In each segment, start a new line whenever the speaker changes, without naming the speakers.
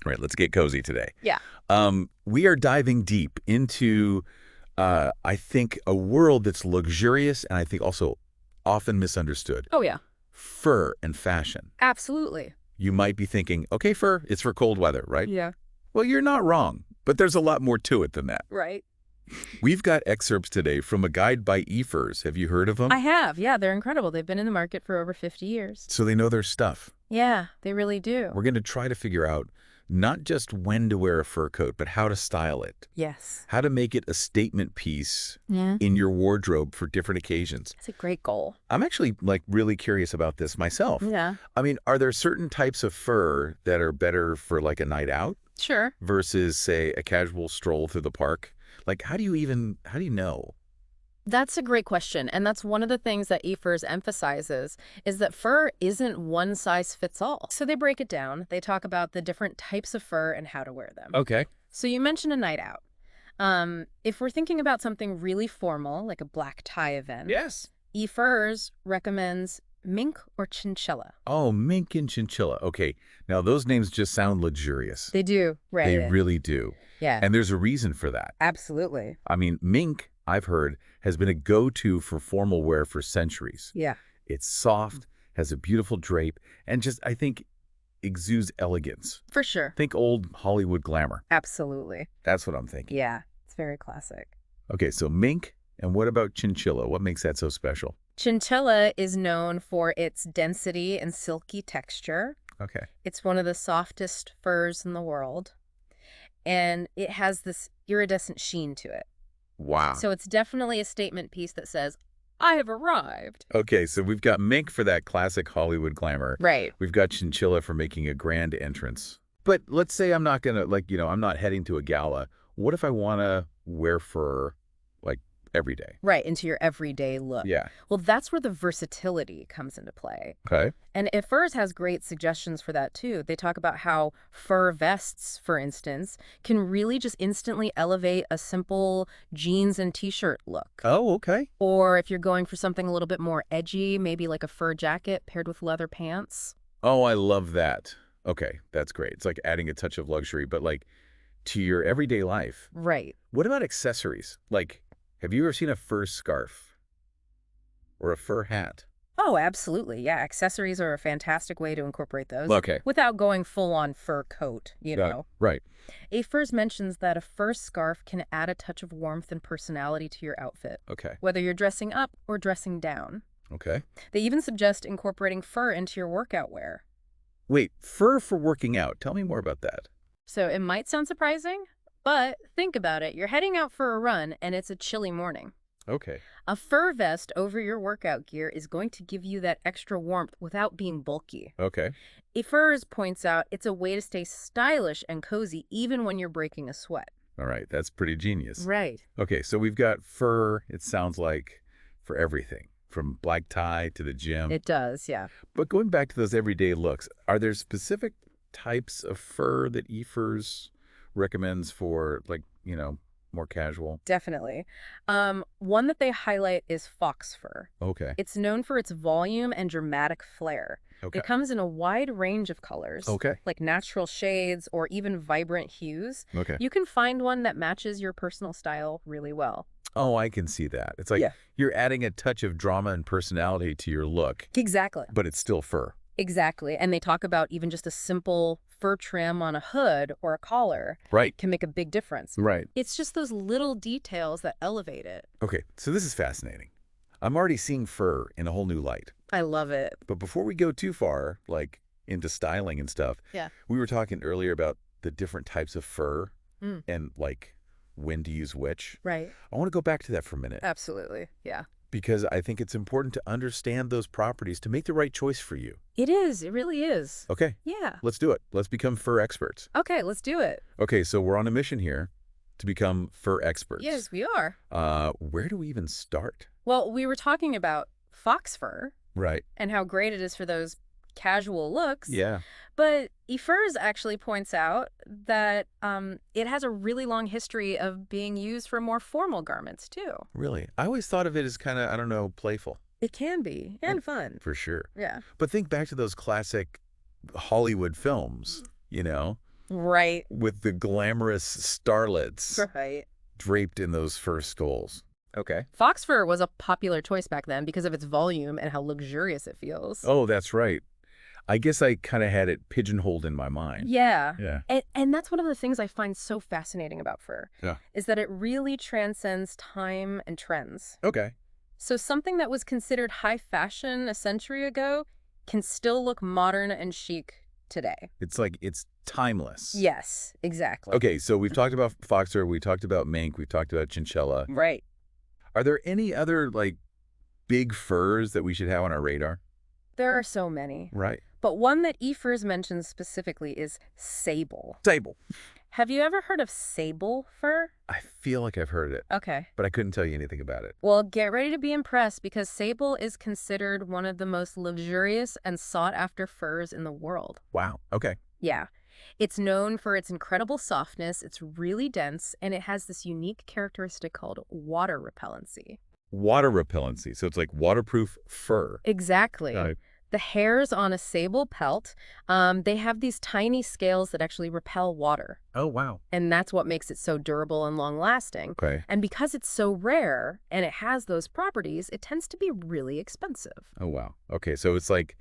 All right, let's get cozy today.
Yeah.
We are diving deep into, I think, a world that's luxurious and I think also often misunderstood.
Oh, yeah.
Fur and fashion.
Absolutely.
You might be thinking, okay, fur, it's for cold weather, right?
Yeah.
Well, you're not wrong, but there's a lot more to it than that.
Right.
We've got excerpts today from a guide by eFurs. Have you heard of them?
I have. Yeah, they're incredible. They've been in the market for over 50 years.
So they know their stuff.
Yeah, they really do.
We're going to try to figure out not just when to wear a fur coat, but how to style it.
Yes.
How to make it a statement piece
Yeah.
in your wardrobe for different occasions.
It's a great goal.
I'm actually really curious about this myself.
Yeah.
I mean, are there certain types of fur that are better for like a night out
Sure.
versus, say, a casual stroll through the park? Like, how do you know?
That's a great question. And that's one of the things that eFurs emphasizes is that fur isn't one size fits all. So they break it down. They talk about the different types of fur and how to wear them.
Okay.
So you mentioned a night out. If we're thinking about something really formal, like a black tie event,
Yes.
eFurs recommends mink or chinchilla.
Oh, mink and chinchilla. Okay. Now, those names just sound luxurious.
They do, right?
They really do.
Yeah.
And there's a reason for that.
Absolutely.
I mean, mink, I've heard, has been a go-to for formal wear for centuries.
Yeah.
It's soft, has a beautiful drape, and just, I think, exudes elegance.
For sure.
Think old Hollywood glamour.
Absolutely.
That's what I'm thinking.
Yeah. It's very classic.
Okay, so mink, and what about chinchilla? What makes that so special?
Chinchilla is known for its density and silky texture.
Okay.
It's one of the softest furs in the world. And it has this iridescent sheen to it.
Wow.
So it's definitely a statement piece that says, I have arrived.
Okay, so we've got mink for that classic Hollywood glamour.
Right.
We've got chinchilla for making a grand entrance. But let's say I'm not going to, I'm not heading to a gala. What if I want to wear fur, like, every day?
Right, into your everyday look.
Yeah.
Well, that's where the versatility comes into play.
Okay.
And eFurs has great suggestions for that, too. They talk about how fur vests, for instance, can really just instantly elevate a simple jeans and T-shirt look.
Oh, okay.
Or if you're going for something a little bit more edgy, maybe like a fur jacket paired with leather pants.
Oh, I love that. Okay, that's great. It's like adding a touch of luxury, but like to your everyday life.
Right.
What about accessories? Like, have you ever seen a fur scarf or a fur hat?
Oh, absolutely. Yeah, accessories are a fantastic way to incorporate those.
Okay.
Without going full-on fur coat, you know.
Right.
eFurs mentions that a fur scarf can add a touch of warmth and personality to your outfit,
Okay.
whether you're dressing up or dressing down.
Okay.
They even suggest incorporating fur into your workout wear.
Wait, fur for working out. Tell me more about that.
So it might sound surprising, but think about it. You're heading out for a run and it's a chilly morning.
Okay.
A fur vest over your workout gear is going to give you that extra warmth without being bulky.
Okay.
eFurs points out it's a way to stay stylish and cozy even when you're breaking a sweat.
All right. That's pretty genius.
Right.
Okay, so we've got fur, it sounds like, for everything, from black tie to the gym.
It does, yeah.
But going back to those everyday looks, are there specific types of fur that eFurs recommends for, like, more casual?
Definitely. One that they highlight is fox fur.
Okay.
It's known for its volume and dramatic flair.
Okay.
It comes in a wide range of colors,
Okay.
like natural shades or even vibrant hues.
Okay.
You can find one that matches your personal style really well.
Oh, I can see that. It's like
Yeah.
you're adding a touch of drama and personality to your look,
Exactly.
but it's still fur.
Exactly. And they talk about even just a simple fur trim on a hood or a collar
Right.
can make a big difference.
Right.
It's just those little details that elevate it.
Okay, so this is fascinating. I'm already seeing fur in a whole new light.
I love it.
But before we go too far, like into styling and stuff,
Yeah.
we were talking earlier about the different types of fur
Mm.
and like when to use which.
Right.
I want to go back to that for a minute
Absolutely. Yeah.
because I think it's important to understand those properties to make the right choice for you.
It is. It really is.
Okay,
Yeah.
let's do it. Let's become fur experts.
Okay, let's do it.
Okay, so we're on a mission here to become fur experts.
Yes, we are.
Where do we even start?
Well, we were talking about fox fur
Right.
and how great it is for those casual looks.
Yeah.
But eFurs actually points out that it has a really long history of being used for more formal garments, too.
Really? I always thought of it as kind of, I don't know, playful.
It can be, and fun.
For sure.
Yeah.
But think back to those classic Hollywood films,
Right.
with the glamorous starlets
Right.
draped in those fur skulls. Okay.
Fox fur was a popular choice back then because of its volume and how luxurious it feels.
Oh, that's right. I guess I kind of had it pigeonholed in my mind.
Yeah.
Yeah.
And that's one of the things I find so fascinating about fur,
Yeah.
is that it really transcends time and trends.
Okay.
So something that was considered high fashion a century ago can still look modern and chic today.
It's like it's timeless.
Yes, exactly.
Okay, so we've talked about fox fur, we talked about mink, we've talked about chinchilla.
Right.
Are there any other like big furs that we should have on our radar?
There are so many.
Right.
But one that eFurs mentions specifically is sable.
Sable.
Have you ever heard of sable fur?
I feel like I've heard it,
Okay.
but I couldn't tell you anything about it.
Well, get ready to be impressed because sable is considered one of the most luxurious and sought-after furs in the world.
Wow. Okay.
Yeah. It's known for its incredible softness, it's really dense, and it has this unique characteristic called water repellency.
Water repellency. So it's like waterproof fur.
Exactly.
Uh,
The hairs on a sable pelt, they have these tiny scales that actually repel water.
oh, wow.
And that's what makes it so durable and long-lasting.
Okay.
And because it's so rare and it has those properties, it tends to be really expensive.
Oh, wow. Okay, so it's like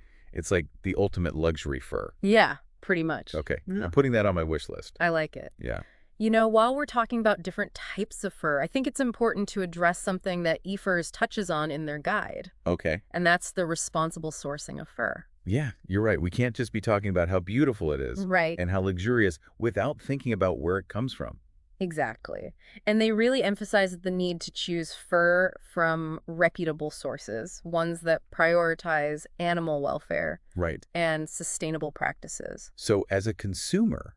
the ultimate luxury fur.
Yeah, pretty much.
Okay.
Yeah.
I'm putting that on my wish list.
I like it.
Yeah.
You know, while we're talking about different types of fur, I think it's important to address something that eFurs touches on in their guide,
Okay.
and that's the responsible sourcing of fur.
Yeah, you're right. We can't just be talking about how beautiful it is
Right.
and how luxurious without thinking about where it comes from.
Exactly. And they really emphasize the need to choose fur from reputable sources, ones that prioritize animal welfare
Right.
and sustainable practices.
So as a consumer,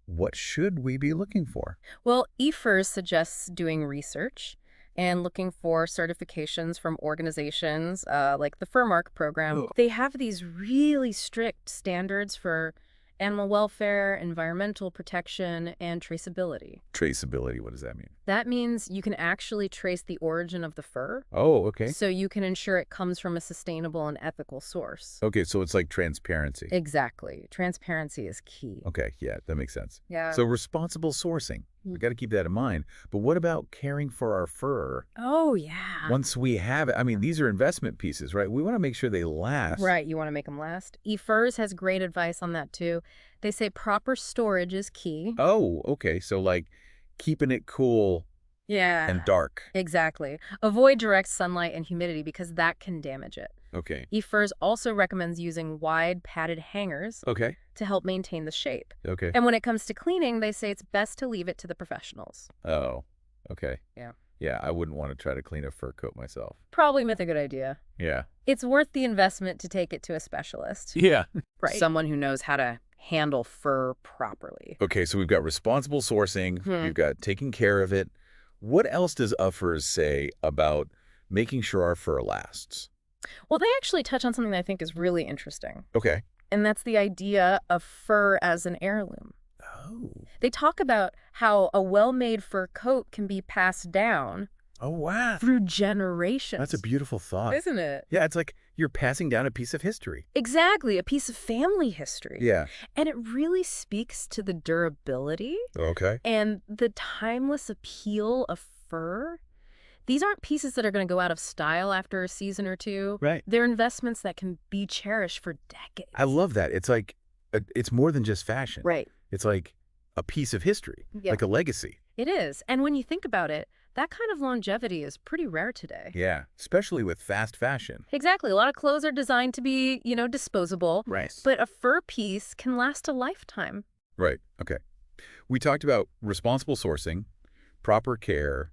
what should we be looking for?
Well, eFurs suggests doing research and looking for certifications from organizations like the Fur Mark program.
Ugh.
They have these really strict standards for animal welfare, environmental protection, and traceability.
Traceability, what does that mean?
That means you can actually trace the origin of the fur,
Oh, okay.
so you can ensure it comes from a sustainable and ethical source.
Okay, so it's like transparency.
Exactly. Transparency is key.
Okay, yeah, that makes sense.
Yeah.
So responsible sourcing. We got to keep that in mind. But what about caring for our fur?
Oh, yeah.
Once we have it, I mean, these are investment pieces, right? We want to make sure they last.
Right, you want to make them last. eFurs has great advice on that too. They say proper storage is key.
Oh, okay. So like keeping it cool
Yeah.
and dark.
Exactly. Avoid direct sunlight and humidity because that can damage it.
Okay.
eFurs also recommends using wide padded hangers
Okay.
to help maintain the shape.
Okay.
And when it comes to cleaning, they say it's best to leave it to the professionals.
Oh, okay.
Yeah.
Yeah, I wouldn't want to try to clean a fur coat myself.
Probably not a good idea.
Yeah.
It's worth the investment to take it to a specialist.
Yeah.
Right. Someone who knows how to handle fur properly.
Okay, so we've got responsible sourcing.
Hmm.
We've got taking care of it. What else does eFurs say about making sure our fur lasts?
Well, they actually touch on something that I think is really interesting,
Okay.
and that's the idea of fur as an heirloom.
Oh.
They talk about how a well-made fur coat can be passed down
Oh, wow.
through generations.
That's a beautiful thought.
Isn't it?
Yeah, it's like you're passing down a piece of history.
Exactly, a piece of family history.
Yeah.
And it really speaks to the durability
Okay.
and the timeless appeal of fur. These aren't pieces that are going to go out of style after a season or two.
Right.
They're investments that can be cherished for decades.
I love that. It's like, it's more than just fashion.
Right.
It's like a piece of history,
Yeah.
like a legacy.
It is. And when you think about it, that kind of longevity is pretty rare today.
Yeah, especially with fast fashion.
Exactly. A lot of clothes are designed to be, disposable.
Right.
But a fur piece can last a lifetime.
Right. Okay. We talked about responsible sourcing, proper care,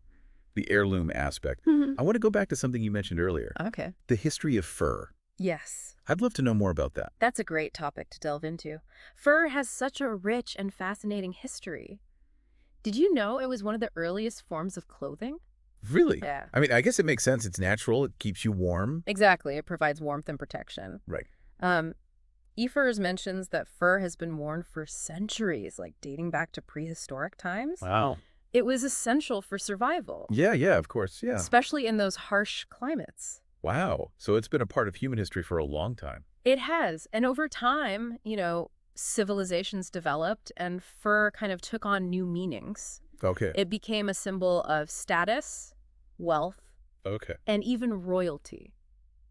the heirloom aspect. I want to go back to something you mentioned earlier,
Okay.
the history of fur.
Yes.
I'd love to know more about that.
That's a great topic to delve into. Fur has such a rich and fascinating history. Did you know it was one of the earliest forms of clothing?
Really?
Yeah.
I mean, I guess it makes sense. It's natural. It keeps you warm.
Exactly. It provides warmth and protection.
Right.
eFurs mentions that fur has been worn for centuries, like dating back to prehistoric times.
Wow.
It was essential for survival,
Yeah, of course. Yeah.
especially in those harsh climates.
Wow. So it's been a part of human history for a long time.
It has. And over time, civilizations developed and fur kind of took on new meanings.
Okay.
It became a symbol of status, wealth,
Okay.
and even royalty.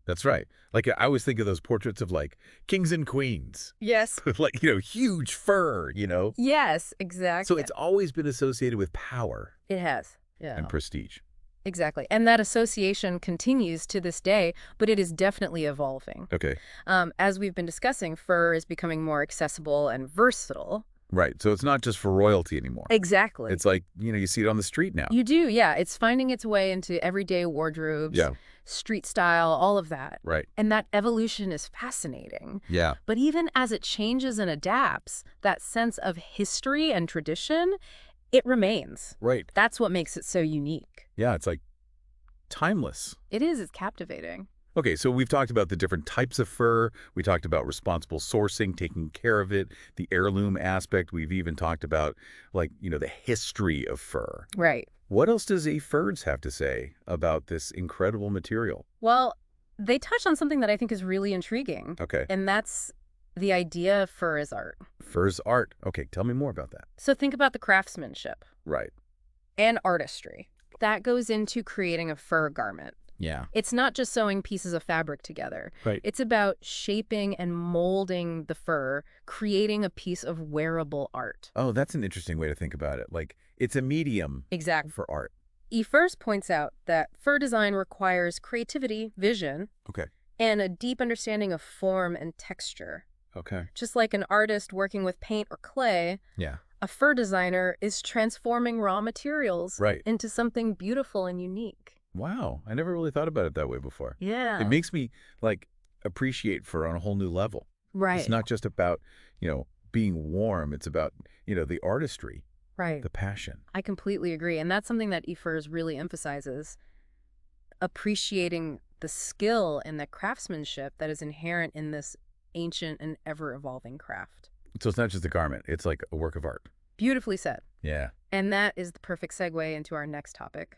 That's right. Like, I always think of those portraits of, like, kings and queens.
Yes.
Like, huge fur.
Yes,
So
exactly.
it's always been associated with power
It has. Yeah.
and prestige.
Exactly. And that association continues to this day, but it is definitely evolving.
Okay.
As we've been discussing, fur is becoming more accessible and versatile.
Right. So it's not just for royalty anymore.
Exactly.
It's like, you see it on the street now.
You do, yeah. It's finding its way into everyday wardrobes,
Yeah.
street style, all of that.
Right.
And that evolution is fascinating.
Yeah.
But even as it changes and adapts, that sense of history and tradition, it remains.
Right.
That's what makes it so unique.
Yeah. It's like timeless.
It is. It's captivating.
Okay, so we've talked about the different types of fur. We talked about responsible sourcing, taking care of it, the heirloom aspect. We've even talked about, like, the history of fur.
Right.
What else does eFurs have to say about this incredible material?
Well, they touch on something that I think is really intriguing.
Okay.
And that's the idea of fur as art.
Fur's art. Okay, tell me more about that.
So think about the craftsmanship
Right.
and artistry. That goes into creating a fur garment.
Yeah.
It's not just sewing pieces of fabric together.
Right.
It's about shaping and molding the fur, creating a piece of wearable art.
Oh, that's an interesting way to think about it. Like, it's a medium
Exactly.
for art.
eFurs points out that fur design requires creativity, vision,
Okay.
and a deep understanding of form and texture.
Okay.
Just like an artist working with paint or clay,
Yeah.
a fur designer is transforming raw materials
Right.
into something beautiful and unique.
Wow. I never really thought about it that way before.
Yeah.
It makes me, like, appreciate fur on a whole new level.
Right.
It's not just about, being warm. It's about, the artistry,
Right.
the passion.
I completely agree. And that's something that eFurs really emphasizes, appreciating the skill and the craftsmanship that is inherent in this ancient and ever-evolving craft.
So it's not just a garment. It's like a work of art.
Beautifully said.
Yeah.
And that is the perfect segue into our next topic,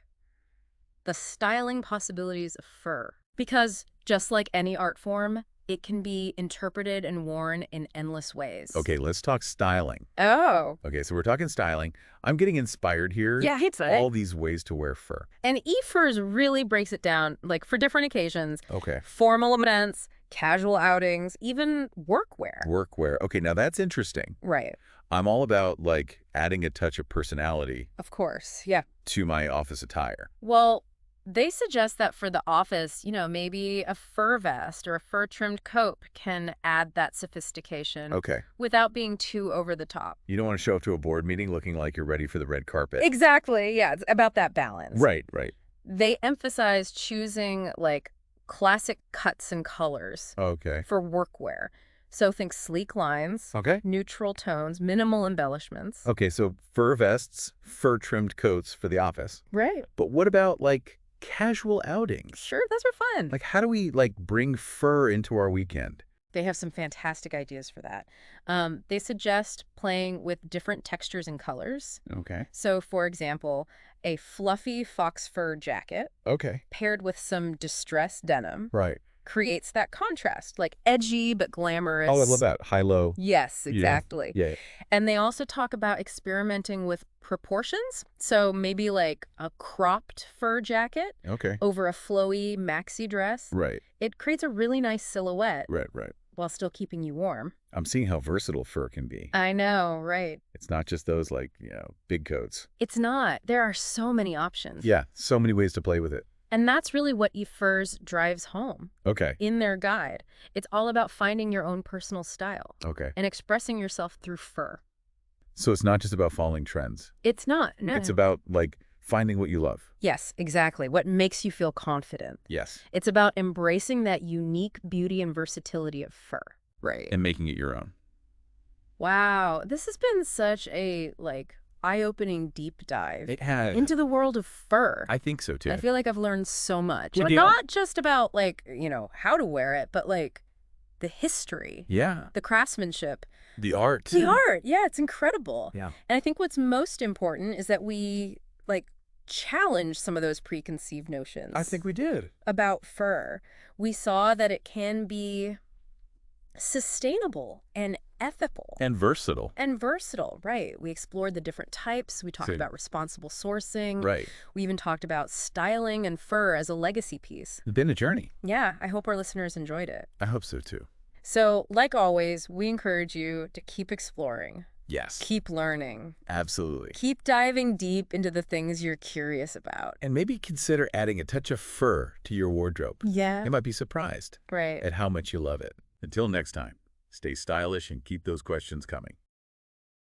the styling possibilities of fur. Because just like any art form, it can be interpreted and worn in endless ways.
Okay, let's talk styling.
Oh.
Okay, so we're talking styling. I'm getting inspired here.
Yeah, it's
all these ways to wear fur.
And eFurs really breaks it down, like, for different occasions.
Okay.
Formal events, casual outings, even workwear.
Workwear. Okay, now that's interesting.
Right.
I'm all about, like, adding a touch of personality
Of course. Yeah.
to my office attire.
Well, they suggest that for the office, maybe a fur vest or a fur-trimmed coat can add that sophistication
Okay.
without being too over the top.
You don't want to show up to a board meeting looking like you're ready for the red carpet.
Exactly. Yeah, it's about that balance.
Right, right.
They emphasize choosing, like, classic cuts and colors
Okay.
for workwear. So think sleek lines,
Okay.
neutral tones, minimal embellishments.
Okay, so fur vests, fur-trimmed coats for the office.
Right.
But what about, like, casual outings?
Sure, those are fun.
Like, how do we, like, bring fur into our weekend?
They have some fantastic ideas for that. They suggest playing with different textures and colors.
Okay.
So, for example, a fluffy fox fur jacket
Okay.
paired with some distressed denim
Right.
creates that contrast, like edgy but glamorous.
Oh, I love that. High-low.
Yes, exactly.
Yeah.
And they also talk about experimenting with proportions. So maybe like a cropped fur jacket
Okay.
over a flowy maxi dress.
Right.
It creates a really nice silhouette
Right, right.
while still keeping you warm.
I'm seeing how versatile fur can be.
I know, right?
It's not just those, like, big coats.
It's not. There are so many options.
Yeah, so many ways to play with it.
And that's really what eFurs drives home
Okay.
in their guide. It's all about finding your own personal style
Okay.
and expressing yourself through fur.
So it's not just about following trends.
It's not. No.
It's about, like, finding what you love.
Yes, exactly. What makes you feel confident.
Yes.
It's about embracing that unique beauty and versatility of fur. Right.
And making it your own.
Wow. This has been such a, like, eye-opening deep dive
It has.
into the world of fur.
I think so, too.
I feel like I've learned so much.
Good
But
deal.
not just about, like, how to wear it, but, like, the history,
Yeah.
the craftsmanship.
The art.
The art. Yeah, it's incredible.
Yeah.
And I think what's most important is that we, like, challenge some of those preconceived notions.
I think we did.
About fur. We saw that it can be sustainable and ethical.
And versatile.
And versatile, right. We explored the different types. We talked
Same.
about responsible sourcing.
Right.
We even talked about styling and fur as a legacy piece.
It's been a journey.
Yeah, I hope our listeners enjoyed it.
I hope so, too.
So, like always, we encourage you to keep exploring.
Yes.
Keep learning.
Absolutely.
Keep diving deep into the things you're curious about.
And maybe consider adding a touch of fur to your wardrobe.
Yeah.
You might be surprised
Right.
at how much you love it. Until next time, stay stylish and keep those questions coming.